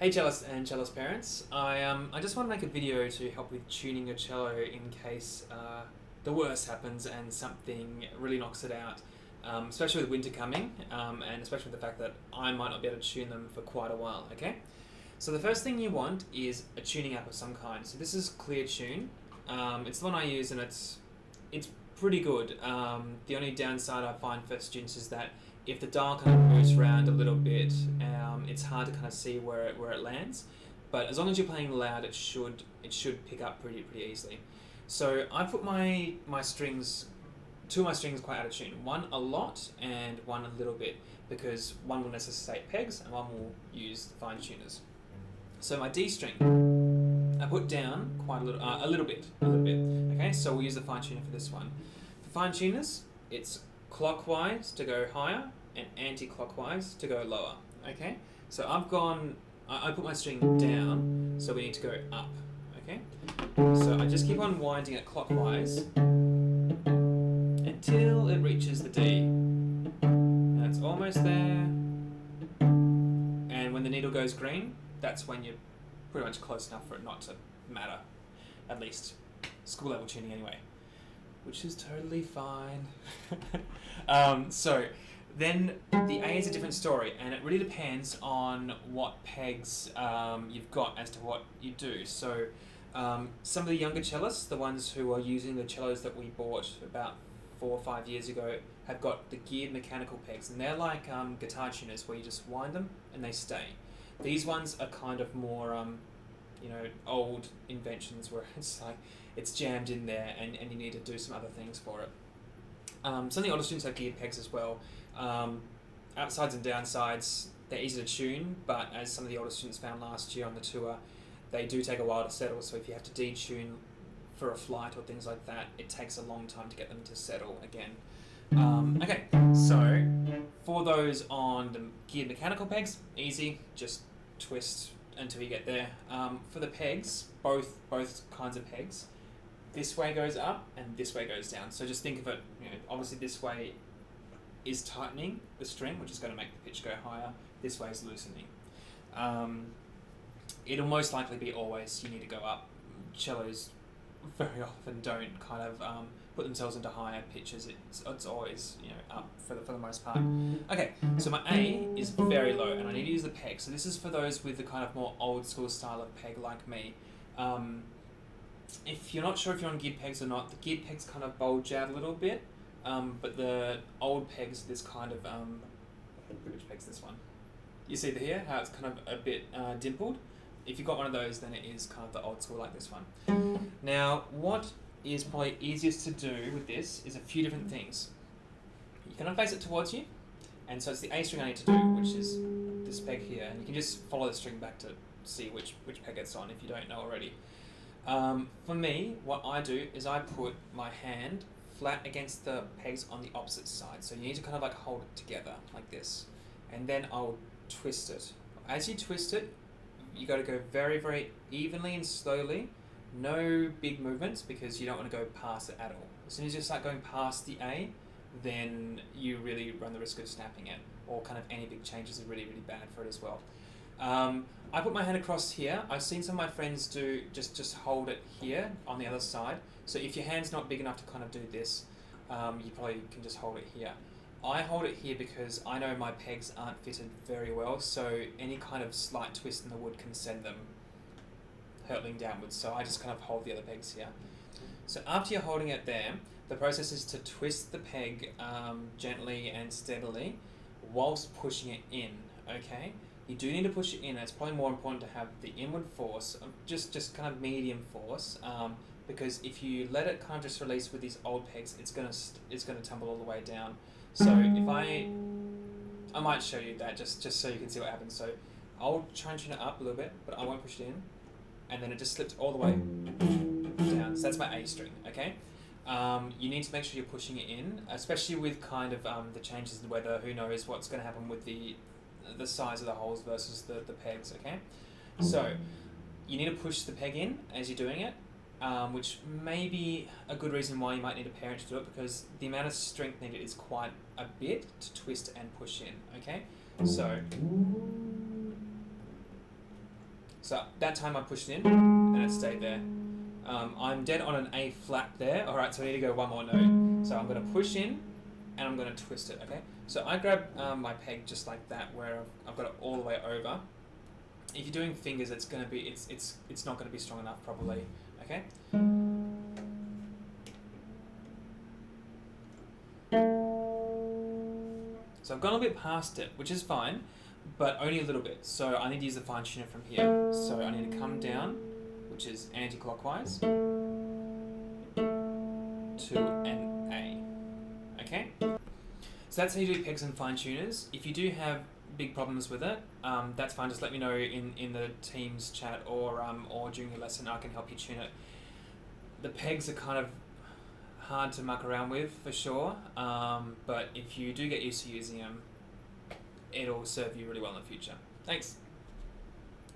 Hey Cellist and Cellist parents, I just want to make a video to help with tuning your cello in case the worst happens and something really knocks it out, especially with winter coming and especially with the fact that I might not be able to tune them for quite a while, okay? So the first thing you want is a tuning app of some kind. So this is Clear Tune. It's the one I use and it's pretty good. The only downside I find for students is that if the dial kind of moves around a little bit, it's hard to kind of see where it lands. But as long as you're playing loud, it should pick up pretty easily. So I put my strings, two of my strings quite out of tune. One a lot and one a little bit, because one will necessitate pegs and one will use fine tuners. So my D string, I put down quite a little bit. Okay, so we'll use the fine tuner for this one. For fine tuners, it's clockwise to go higher and anti-clockwise to go lower. Okay, so I put my string down, so we need to go up. Okay, so I just keep on winding it clockwise until it reaches the D. And it's almost there. And when the needle goes green, that's when you're pretty much close enough for it not to matter. At least school level tuning anyway, which is totally fine. So then the A is a different story, and it really depends on what pegs you've got as to what you do. So some of the younger cellists, the ones who are using the cellos that we bought about 4 or 5 years ago, have got the geared mechanical pegs, and they're like guitar tuners where you just wind them and they stay. These ones are kind of more old inventions where it's like it's jammed in there and you need to do some other things for it. Some of the older students have geared pegs as well. Outsides and downsides, they're easy to tune, but as some of the older students found last year on the tour, they do take a while to settle. So if you have to detune for a flight or things like that, it takes a long time to get them to settle again. Okay, so for those on the geared mechanical pegs, easy, just twist until you get there. For the pegs, both kinds of pegs, this way goes up and this way goes down. So just think of it, obviously this way is tightening the string, which is going to make the pitch go higher. This way is loosening. It'll most likely be always you need to go up. Cellos very often don't kind of put themselves into higher pitches. It's always up for the most part. Okay, so my A is very low and I need to use the peg. So this is for those with the kind of more old school style of peg like me. If you're not sure if you're on geared pegs or not, the geared pegs kind of bulge out a little bit, but the old pegs, this kind of which peg's this one? You see here how it's kind of a bit dimpled. If you've got one of those, then it is kind of the old school like this one. Now, what is probably easiest to do with this is a few different things. You can face it towards you, and so it's the A string I need to do, which is this peg here, and you can just follow the string back to see which peg it's on if you don't know already. For me, what I do is I put my hand flat against the pegs on the opposite side, so you need to kind of like hold it together like this, and then I'll twist it. As you twist it, you got to go very evenly and slowly. No big movements because you don't want to go past it at all. As soon as you start going past the A, then you really run the risk of snapping it, or kind of any big changes are really bad for it as well. I put my hand across here. I've seen some of my friends do just hold it here on the other side. So if your hand's not big enough to kind of do this, you probably can just hold it here. I hold it here because I know my pegs aren't fitted very well, so any kind of slight twist in the wood can send them hurtling downwards, so I just kind of hold the other pegs here. So after you're holding it there, the process is to twist the peg gently and steadily whilst pushing it in, okay? You do need to push it in, and it's probably more important to have the inward force, just kind of medium force, because if you let it kind of just release with these old pegs, it's gonna tumble all the way down. So if I might show you that just so you can see what happens. So I'll try and tune it up a little bit, but I won't push it in, and then it just slipped all the way down. So that's my A string, okay? You need to make sure you're pushing it in, especially with kind of the changes in the weather. Who knows what's going to happen with the size of the holes versus the pegs, okay? So you need to push the peg in as you're doing it, which may be a good reason why you might need a parent to do it, because the amount of strength needed is quite a bit to twist and push in, okay? So So that time I pushed in and it stayed there. I'm dead on an A flat there. Alright, so I need to go one more note. So I'm going to push in and I'm going to twist it, okay? So I grab my peg just like that, where I've got it all the way over. If you're doing fingers, it's going to be, it's not going to be strong enough probably, okay? So I've gone a bit past it, which is fine, but only a little bit. So I need to use the fine tuner from here. So I need to come down, which is anti-clockwise, to an A. Okay? So that's how you do pegs and fine tuners. If you do have big problems with it, that's fine. Just let me know in the Teams chat or during your lesson. I can help you tune it. The pegs are kind of hard to muck around with for sure, but if you do get used to using them, it'll serve you really well in the future. Thanks.